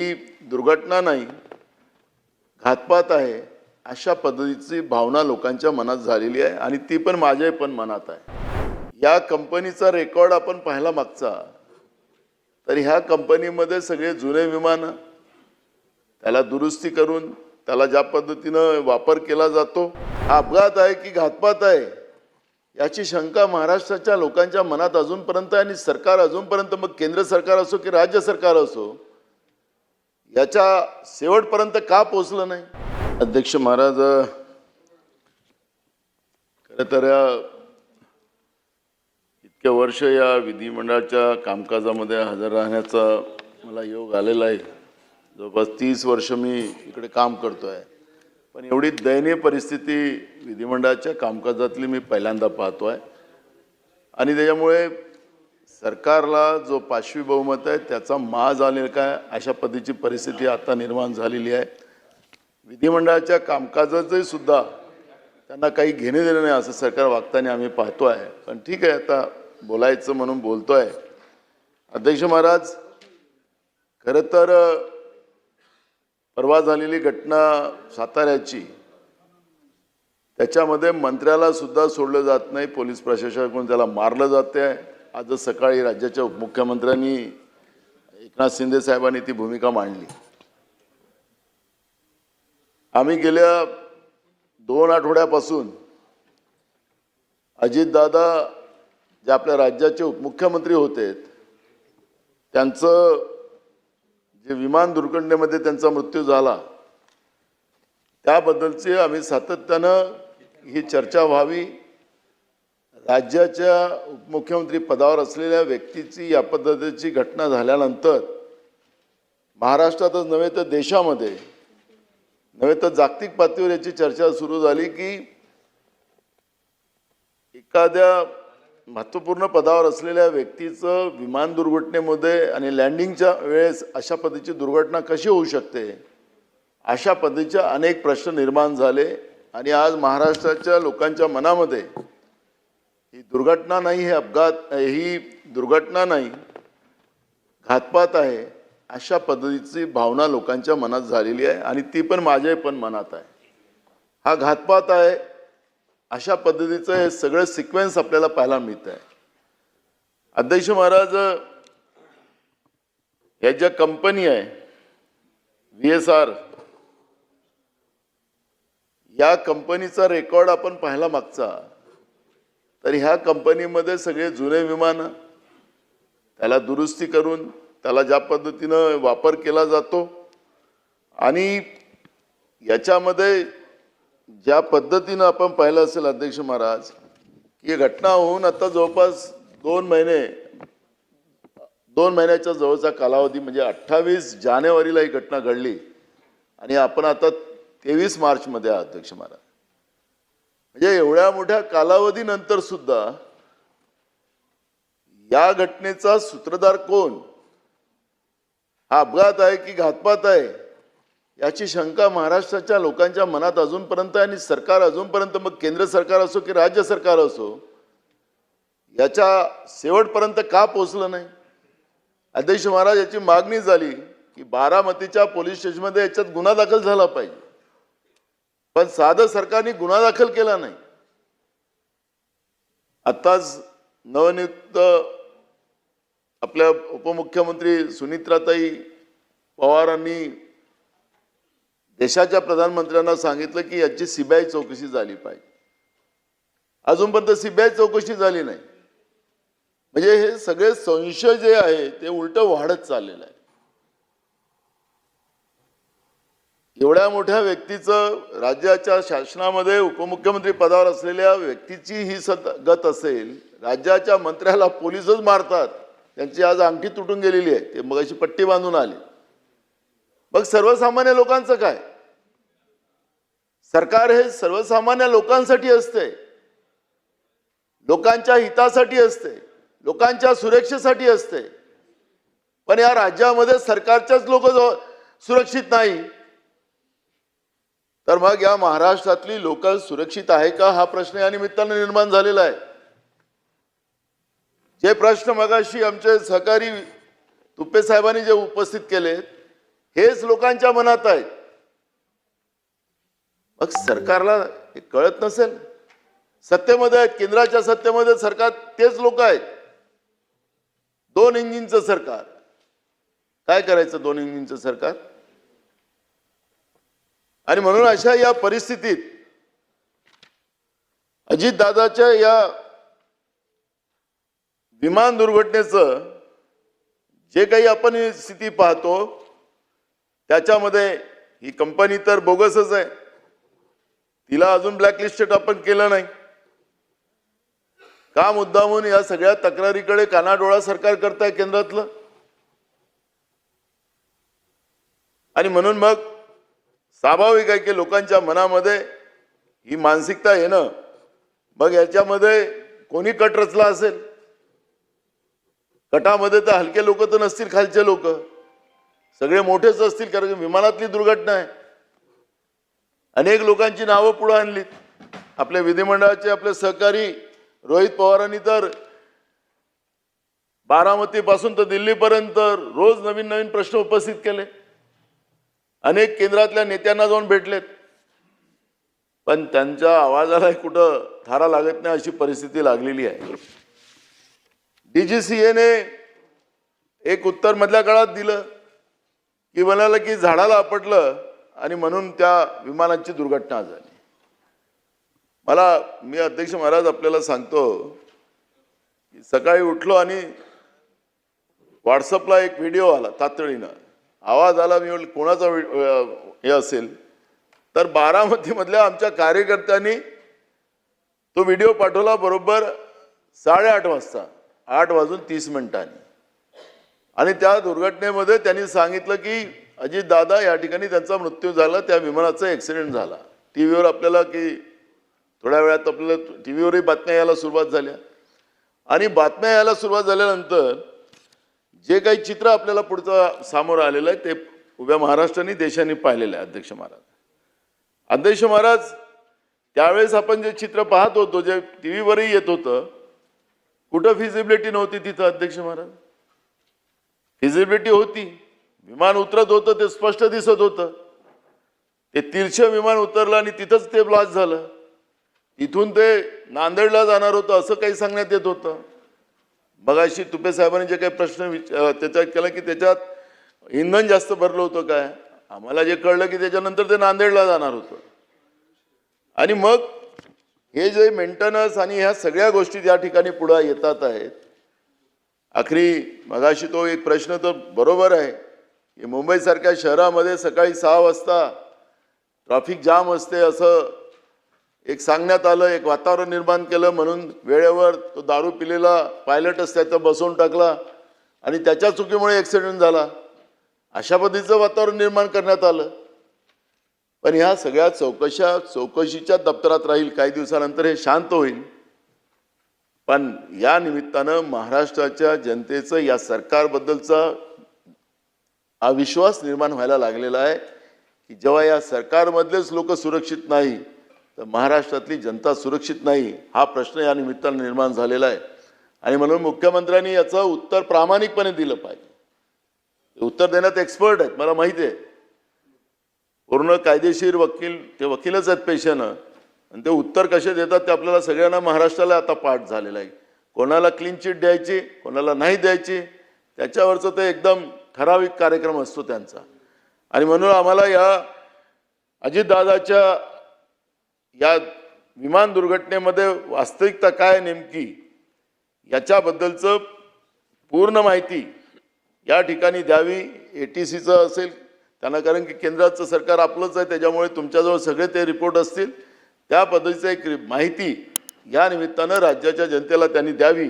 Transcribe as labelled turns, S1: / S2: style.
S1: ही दुर्घटना नाही, घातपात आहे अशा पद्धतीची भावना लोकांच्या मनात झालेली आहे आणि ती पण माझ्या पण मनात आहे। या कंपनीचा रेकॉर्ड आपण पाहिला मागचा, तर ह्या कंपनीमध्ये सगळे जुने विमान त्याला दुरुस्ती करून त्याला ज्या पद्धतीनं वापर केला जातो, हा अपघात आहे की घातपात आहे याची शंका महाराष्ट्राच्या लोकांच्या मनात अजूनपर्यंत आहे आणि सरकार अजूनपर्यंत, मग केंद्र सरकार असो की राज्य सरकार असो, याच्या शेवटपर्यंत का पोहोचलं नाही। अध्यक्ष महाराज, खरं तर इतके वर्ष या विधिमंडळाच्या कामकाजामध्ये हजर राहण्याचा मला योग आलेला आहे। जवळपास 30 वर्ष मी इकडे काम करतोय, पण एवढी दयनीय परिस्थिती विधिमंडळाच्या कामकाजातली मी पहिल्यांदा पाहतोय आणि त्याच्यामुळे सरकारला जो पाशवी बहुमत आहे त्याचा माज आलेला काय अशा पद्धतीची परिस्थिती आता निर्माण झालेली आहे। विधिमंडळाच्या कामकाजाचे सुद्धा त्यांना काही घेणे देणे नाही असं सरकार वागताना आम्ही पाहतोय। पण ठीक आहे, आता बोलायचं म्हणून बोलतोय। अध्यक्ष महाराज, खरं तर परवा झालेली घटना साताऱ्याची, त्याच्यामध्ये मंत्र्याला सुद्धा सोडलं जात नाही, पोलीस प्रशासनाकडून त्याला मारलं जाते। आज सकाळी राज्याच्या उपमुख्यमंत्र्यांनी एकनाथ शिंदे साहेबांनी ती भूमिका मांडली। आम्ही गेल्या 2 आठवड्यापासून अजितदादा जे आपल्या राज्याचे उपमुख्यमंत्री होते, त्यांचं जे विमान दुर्घटनेमध्ये त्यांचा मृत्यू झाला त्याबद्दलची आम्ही सातत्यानं ही चर्चा व्हावी। राज्याच्या उपमुख्यमंत्री पदावर असलेल्या व्यक्तीची या पद्धतीची घटना झाल्यानंतर महाराष्ट्रातच नव्हे तर देशामध्ये नव्हे तर जागतिक पातळीवर याची चर्चा सुरू झाली की एखाद्या महत्त्वपूर्ण पदावर असलेल्या व्यक्तीचं विमान दुर्घटनेमध्ये आणि लँडिंगच्या वेळेस अशा पद्धतीची दुर्घटना कशी होऊ शकते, अशा पद्धतीचे अनेक प्रश्न निर्माण झाले आणि आज महाराष्ट्राच्या लोकांच्या मनामध्ये ही दुर्घटना नाही, हे अपघात, ही दुर्घटना नाही, घातपात आहे अशा पद्धतीची भावना लोकांच्या मनात झालेली आहे आणि ती पण माझ्या पण मनात आहे। हा घातपात आहे अशा पद्धतीचं हे सगळं सिक्वेन्स आपल्याला पाहायला मिळत आहे। अध्यक्ष महाराज, या ज्या कंपनी आहे VSR, या कंपनीचा रेकॉर्ड आपण पाहिला मागचा, तर ह्या कंपनीमध्ये सगळे जुने विमान त्याला दुरुस्ती करून त्याला ज्या पद्धतीनं वापर केला जातो आणि याच्यामध्ये ज्या पद्धतीनं आपण पाहिलं असेल अध्यक्ष महाराज, की घटना होऊन आता जवळपास 2 महिन्याच्या जवळचा कालावधी, म्हणजे 28 जानेवारीला ही घटना घडली आणि आपण आता 23 मार्चमध्ये आहोत अध्यक्ष महाराज। म्हणजे एवढ्या मोठ्या कालावधीनंतर सुद्धा या घटनेचा सूत्रधार कोण, हा अपघात आहे की घातपात आहे याची शंका महाराष्ट्राच्या लोकांच्या मनात अजूनपर्यंत आहे आणि सरकार अजूनपर्यंत, मग केंद्र सरकार असो की राज्य सरकार असो, याच्या शेवटपर्यंत का पोहोचलं नाही। अध्यक्ष महाराज, याची मागणी झाली की बारामतीच्या पोलीस स्टेशनमध्ये याच्यात गुन्हा दाखल झाला पाहिजे, पण साधं सरकारने गुन्हा दाखल केला नाही। आताच नवनियुक्त आपल्या उपमुख्यमंत्री सुनित्राताई पवारांनी देशाच्या प्रधानमंत्र्यांना सांगितलं की याची CBI चौकशी झाली पाहिजे। अजूनपर्यंत CBI चौकशी झाली नाही, म्हणजे हे सगळे संशय जे आहे ते उलटं वाढत चाललेलं आहे। एवढ्या मोठ्या व्यक्तीचं, राज्याच्या शासनामध्ये उपमुख्यमंत्री पदावर असलेल्या व्यक्तीची ही गत असेल, राज्याच्या मंत्र्याला पोलीसच मारतात, त्यांची आज अंगठी तुटून गेलेली आहे, ते मगाशी पट्टी बांधून आली, मग सर्वसामान्य लोकांचं काय। सरकार हे सर्वसामान्य लोकांसाठी असते, लोकांच्या हितासाठी असते, लोकांच्या सुरक्षेसाठी असते, पण या राज्यामध्ये सरकारच्याच लोक सुरक्षित नाही, तर मग या महाराष्ट्रातली लोक सुरक्षित आहे का, हा प्रश्न या निमित्ताने निर्माण झालेला आहे। जे प्रश्न मगाशी आमचे सहकारी तुपे साहेबांनी जे उपस्थित केले, हेच लोकांच्या मनात आहे. मग सरकारला हे कळत नसेल? सत्तेमध्ये आहेत, केंद्राच्या सत्तेमध्ये सरकार तेच लोक आहेत. 2 इंजिनचं सरकार. काय करायचं 2 इंजिनचं सरकार? आणि म्हणून अशा या परिस्थितीत अजितदादाच्या या विमान दुर्घटनेचं जे काही आपण स्थिती पाहतो त्याच्यामध्ये ही कंपनी तर बोगसच आहे. तिला अजून ब्लॅकलिस्टेड आपण केलं नाही. का मुद्दामून या सगळ्या तक्रारीकडे कानाडोळा सरकार करताय केंद्रातलं? आणि म्हणून मग स्वाभाविक आहे की लोकांच्या मनामध्ये ही मानसिकता येणं. मग याच्यामध्ये कोणी कट रचला असेल? कटामध्ये तर हलके लोक तर नसतील, खालचे लोक सगळे मोठेच असतील, कारण विमानातली दुर्घटना आहे. अनेक लोकांची नावं पुढे आणलीत. आपल्या विधिमंडळाचे आपले सहकारी रोहित पवारांनी तर बारामती पासून तर दिल्लीपर्यंत रोज नवीन नवीन प्रश्न उपस्थित केले. अनेक केंद्रातल्या नेत्यांना जाऊन भेटलेत, पण त्यांच्या आवाजाला कुठं थारा लागत नाही अशी परिस्थिती लागलेली आहे. DGCA एक उत्तर मधल्या काळात दिलं की म्हणाला की झाडाला आपटलं आणि म्हणून त्या विमानाची दुर्घटना झाली. मी अध्यक्ष महाराज आपल्याला सांगतो की सकाळी उठलो आणि व्हॉट्सअपला एक व्हिडिओ आला, तातडीनं आवाज आला. मी म्हटलं कोणाचा हे असेल, तर बारामती मधल्या आमच्या कार्यकर्त्यांनी तो व्हिडिओ पाठवला बरोबर 8:30 वाजता, 8:30 आणि त्या दुर्घटनेमध्ये त्यांनी सांगितलं की अजितदादा या ठिकाणी त्यांचा मृत्यू झाला, त्या विमानाचा ॲक्सिडेंट झाला. टीव्हीवर आपल्याला की थोड्या वेळात आपल्याला टीव्हीवरही बातम्या यायला सुरुवात झाल्या. आणि बातम्या यायला सुरुवात झाल्यानंतर जे काही चित्र आपल्याला पुढचं सामोरं आलेलं आहे ते उभ्या महाराष्ट्राने देशाने पाहिलेलं आहे. अध्यक्ष महाराज त्यावेळेस आपण जे चित्र पाहत होतो, जे टीव्हीवरही येत होतं, कुठं फिजिबिलिटी नव्हती तिथं. अध्यक्ष महाराज फिजिबिलिटी होती. विमान उतरत होतं, ते स्पष्ट दिसत होतं. ते तिरछं विमान उतरलं आणि तिथंच ते ब्लास्ट झालं. तिथून ते नांदेडला जाणार होतं असं काही सांगण्यात येत होतं. मगाशी तुपे साहेबांनी जे काही प्रश्न त्याच्यात केला की त्याच्यात इंधन जास्त भरलं होतं काय, आम्हाला जे कळलं की त्याच्यानंतर ते नांदेडला जाणार होतं. आणि मग हे जे मेंटेनन्स आणि ह्या सगळ्या गोष्टी त्या ठिकाणी पुढे येतात आहेत. आखरी मगाशी तो एक प्रश्न तर बरोबर आहे की मुंबईसारख्या शहरामध्ये सकाळी 6 वाजता ट्रॅफिक जाम असते असं एक सांगण्यात आलं, एक वातावरण निर्माण केलं. म्हणून वेळेवर तो दारू पिलेला पायलटच त्याचं बसवून टाकला आणि त्याच्या चुकीमुळे ॲक्सिडेंट झाला. अशा पद्धतीचं वातावरण निर्माण करण्यात आलं. पण ह्या सगळ्या चौकशीच्या दप्तरात राहील. काही दिवसानंतर हे शांत होईल. पण या निमित्तानं महाराष्ट्राच्या जनतेचं या सरकारबद्दलचा अविश्वास निर्माण व्हायला लागलेला आहे की जेव्हा या सरकारमधलेच लोक सुरक्षित नाही तर महाराष्ट्रातली जनता सुरक्षित नाही, हा प्रश्न या निमित्तानं निर्माण झालेला आहे. आणि म्हणून मुख्यमंत्र्यांनी याचं उत्तर प्रामाणिकपणे दिलं पाहिजे. उत्तर देण्यात एक्सपर्ट आहेत, मला माहिती आहे. पूर्ण कायदेशीर वकील, ते वकीलच आहेत पेशानं, आणि ते उत्तर कसे देतात ते आपल्याला सगळ्यांना महाराष्ट्राला आता पाठ झालेला आहे. कोणाला क्लीन चिट द्यायची, कोणाला नाही द्यायची, त्याच्यावरचं ते एकदम ठराविक कार्यक्रम असतो त्यांचा. आणि म्हणून आम्हाला या अजितदादाच्या या विमान दुर्घटनेमध्ये वास्तविकता काय नेमकी याच्याबद्दलचं पूर्ण माहिती या ठिकाणी द्यावी. ATCचं असेल त्यांना, कारण की केंद्राचं सरकार आपलंच आहे, त्याच्यामुळे तुमच्याजवळ सगळे ते रिपोर्ट असतील. त्या पद्धतीचं एक माहिती या निमित्तानं राज्याच्या जनतेला त्यांनी द्यावी